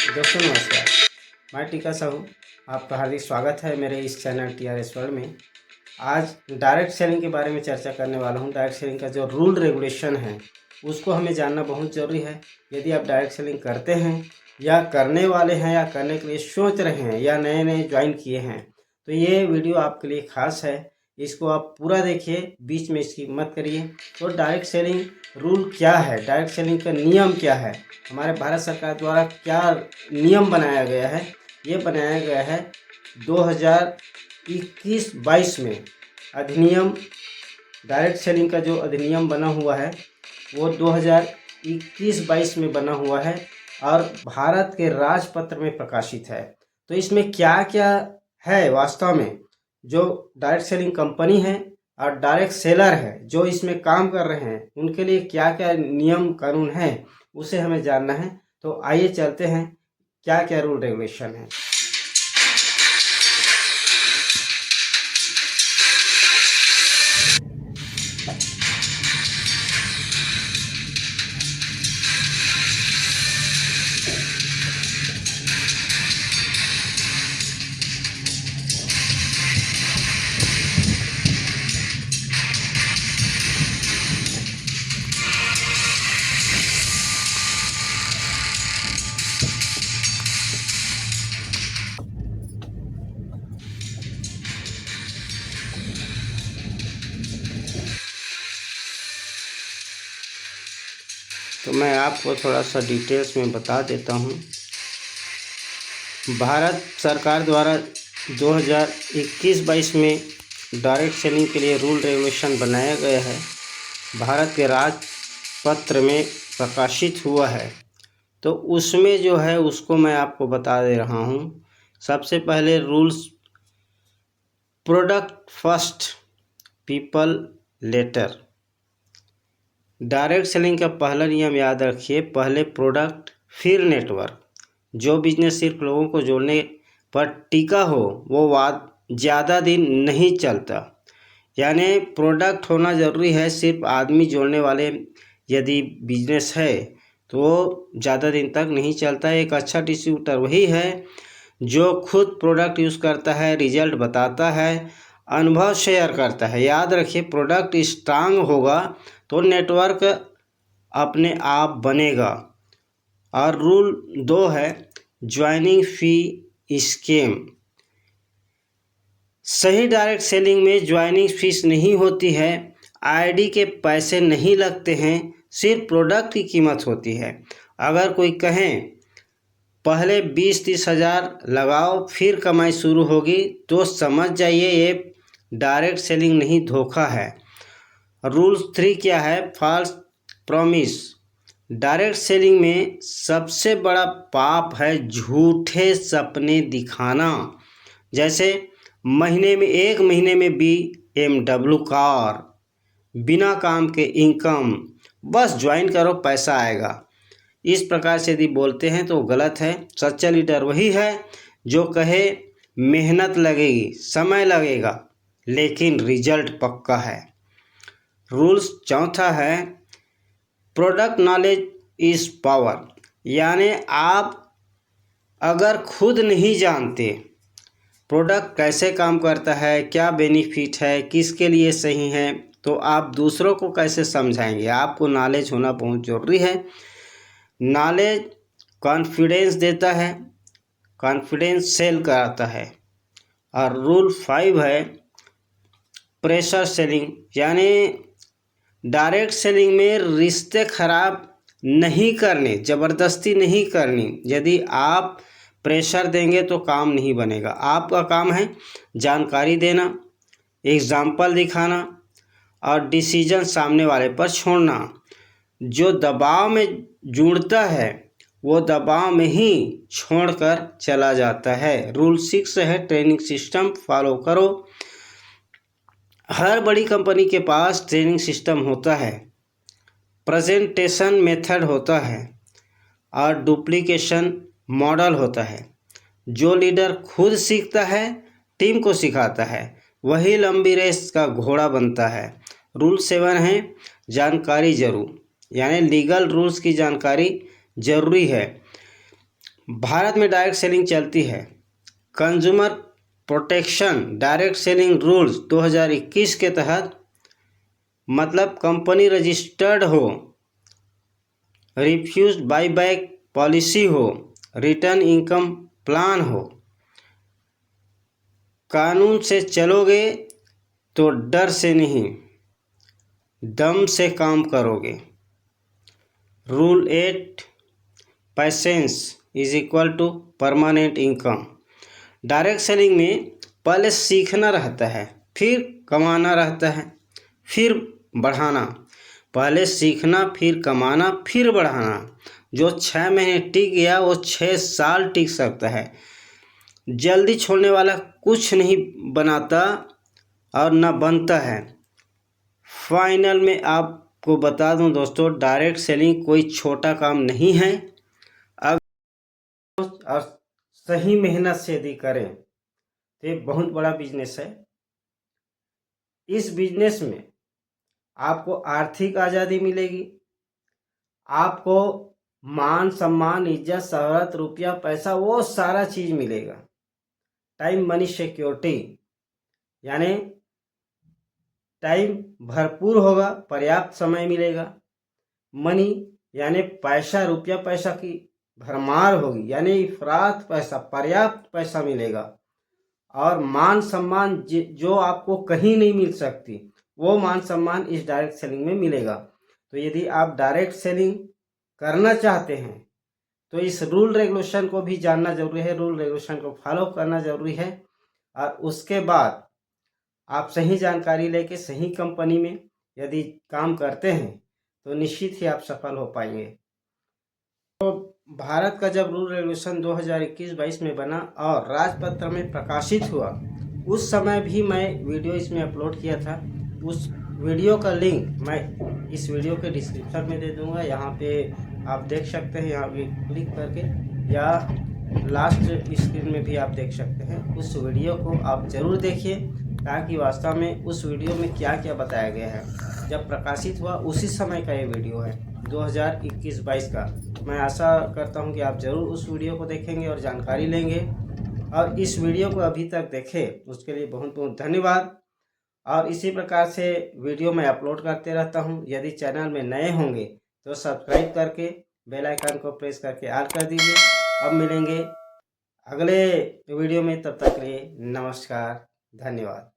दोस्तों नमस्कार, मैं टीका साहू आपका हार्दिक स्वागत है मेरे इस चैनल TRS वर्ल्ड में। आज डायरेक्ट सेलिंग के बारे में चर्चा करने वाला हूं। डायरेक्ट सेलिंग का जो रूल रेगुलेशन है उसको हमें जानना बहुत ज़रूरी है। यदि आप डायरेक्ट सेलिंग करते हैं या करने वाले हैं या करने के लिए सोच रहे हैं या नए नए ज्वाइन किए हैं तो ये वीडियो आपके लिए खास है। इसको आप पूरा देखिए, बीच में इसकी मत करिए। तो डायरेक्ट सेलिंग रूल क्या है, डायरेक्ट सेलिंग का नियम क्या है, हमारे भारत सरकार द्वारा क्या नियम बनाया गया है। ये बनाया गया है 2021-22 में अधिनियम। डायरेक्ट सेलिंग का जो अधिनियम बना हुआ है वो 2021-22 में बना हुआ है और भारत के राजपत्र में प्रकाशित है। तो इसमें क्या क्या है वास्तव में, जो डायरेक्ट सेलिंग कंपनी है और डायरेक्ट सेलर है जो इसमें काम कर रहे हैं उनके लिए क्या क्या नियम कानून है उसे हमें जानना है। तो आइए चलते हैं क्या क्या रूल रेगुलेशन है। तो मैं आपको थोड़ा सा डिटेल्स में बता देता हूँ। भारत सरकार द्वारा 2021-22 में डायरेक्ट सेलिंग के लिए रूल रेगुलेशन बनाया गया है, भारत के राजपत्र में प्रकाशित हुआ है। तो उसमें जो है उसको मैं आपको बता दे रहा हूँ। सबसे पहले rules, product first people later. Direct selling का पहला नियम याद रखिए, पहले प्रोडक्ट फिर नेटवर्क। जो बिजनेस सिर्फ लोगों को जोड़ने पर टिका हो वो ज़्यादा दिन नहीं चलता। यानी प्रोडक्ट होना ज़रूरी है, सिर्फ आदमी जोड़ने वाले यदि बिजनेस है तो ज़्यादा दिन तक नहीं चलता। एक अच्छा डिस्ट्रीब्यूटर वही है जो खुद प्रोडक्ट यूज़ करता है, रिजल्ट बताता है, अनुभव शेयर करता है। याद रखिए, प्रोडक्ट स्ट्रांग होगा तो नेटवर्क अपने आप बनेगा। और रूल 2 है ज्वाइनिंग फी स्कीम। सही डायरेक्ट सेलिंग में ज्वाइनिंग फीस नहीं होती है, आईडी के पैसे नहीं लगते हैं, सिर्फ प्रोडक्ट की कीमत होती है। अगर कोई कहें पहले 20-30 हज़ार लगाओ फिर कमाई शुरू होगी तो समझ जाइए ये डायरेक्ट सेलिंग नहीं, धोखा है। रूल 3 क्या है, फॉल्स प्रॉमिस। डायरेक्ट सेलिंग में सबसे बड़ा पाप है झूठे सपने दिखाना। जैसे एक महीने में BMW कार, बिना काम के इनकम, बस ज्वाइन करो पैसा आएगा। इस प्रकार से यदि बोलते हैं तो गलत है। सच्चा लीडर वही है जो कहे मेहनत लगेगी, समय लगेगा, लेकिन रिजल्ट पक्का है। रूल्स 4 है प्रोडक्ट नॉलेज इज पावर। यानी आप अगर खुद नहीं जानते प्रोडक्ट कैसे काम करता है, क्या बेनिफिट है, किसके लिए सही है, तो आप दूसरों को कैसे समझाएंगे। आपको नॉलेज होना बहुत ज़रूरी है। नॉलेज कॉन्फिडेंस देता है, कॉन्फिडेंस सेल कराता है। और रूल 5 है प्रेशर सेलिंग। यानी डायरेक्ट सेलिंग में रिश्ते खराब नहीं करने, ज़बरदस्ती नहीं करनी। यदि आप प्रेशर देंगे तो काम नहीं बनेगा। आपका काम है जानकारी देना, एग्जाम्पल दिखाना और डिसीजन सामने वाले पर छोड़ना। जो दबाव में जुड़ता है वो दबाव में ही छोड़कर चला जाता है। रूल 6 है ट्रेनिंग सिस्टम फॉलो करो। हर बड़ी कंपनी के पास ट्रेनिंग सिस्टम होता है, प्रेजेंटेशन मेथड होता है और डुप्लीकेशन मॉडल होता है। जो लीडर खुद सीखता है, टीम को सिखाता है, वही लंबी रेस का घोड़ा बनता है। रूल 7 है जानकारी जरूर, यानी लीगल रूल्स की जानकारी जरूरी है। भारत में डायरेक्ट सेलिंग चलती है। Consumer protection direct selling rules 2021 के तहत, मतलब कंपनी रजिस्टर्ड हो, रिफ्यूज बाईबैक पॉलिसी हो, रिटर्न इनकम प्लान हो, कानून से चलोगे तो डर से नहीं दम से काम करोगे। Rule 8, patience is equal to permanent income. Direct selling में पहले सीखना रहता है, फिर कमाना रहता है, फिर बढ़ाना। पहले सीखना, फिर कमाना, फिर बढ़ाना। जो 6 महीने टिक गया वो 6 साल टिक सकता है। जल्दी छोड़ने वाला कुछ नहीं बनाता और न बनता है। फाइनल में आपको बता दूं दोस्तों, डायरेक्ट सेलिंग कोई छोटा काम नहीं है। अगर और सही मेहनत से यदि करें तो ये बहुत बड़ा बिजनेस है। इस बिजनेस में आपको आर्थिक आज़ादी मिलेगी, आपको मान सम्मान, इज्जत, शोहरत, रुपया, पैसा, वो सारा चीज़ मिलेगा। टाइम मनी सिक्योरिटी, यानी टाइम भरपूर होगा, पर्याप्त समय मिलेगा। मनी यानी पैसा, रुपया पैसा की भरमार होगी, यानी इफरात पैसा, पर्याप्त पैसा मिलेगा। और मान सम्मान जो आपको कहीं नहीं मिल सकती, वो मान सम्मान इस डायरेक्ट सेलिंग में मिलेगा। तो यदि आप डायरेक्ट सेलिंग करना चाहते हैं तो इस रूल रेगुलेशन को भी जानना जरूरी है, रूल रेगुलेशन को फॉलो करना जरूरी है। और उसके बाद आप सही जानकारी लेके सही कंपनी में यदि काम करते हैं तो निश्चित ही आप सफल हो पाएंगे। तो भारत का जब रूल रेगुलेशन 2021-22 में बना और राजपत्र में प्रकाशित हुआ, उस समय भी मैं वीडियो इसमें अपलोड किया था। उस वीडियो का लिंक मैं इस वीडियो के डिस्क्रिप्शन में दे दूंगा। यहाँ पे आप देख सकते हैं, यहाँ पे क्लिक करके, या लास्ट स्क्रीन में भी आप देख सकते हैं। उस वीडियो को आप ज़रूर देखिए, ताकि वास्तव में उस वीडियो में क्या क्या बताया गया है। जब प्रकाशित हुआ उसी समय का ये वीडियो है, 2021-22 का। मैं आशा करता हूँ कि आप ज़रूर उस वीडियो को देखेंगे और जानकारी लेंगे। और इस वीडियो को अभी तक देखें उसके लिए बहुत बहुत धन्यवाद। और इसी प्रकार से वीडियो मैं अपलोड करते रहता हूँ। यदि चैनल में नए होंगे तो सब्सक्राइब करके बेल आइकन को प्रेस करके ऑल कर दीजिए। अब मिलेंगे अगले वीडियो में, तब तक के लिए नमस्कार, धन्यवाद।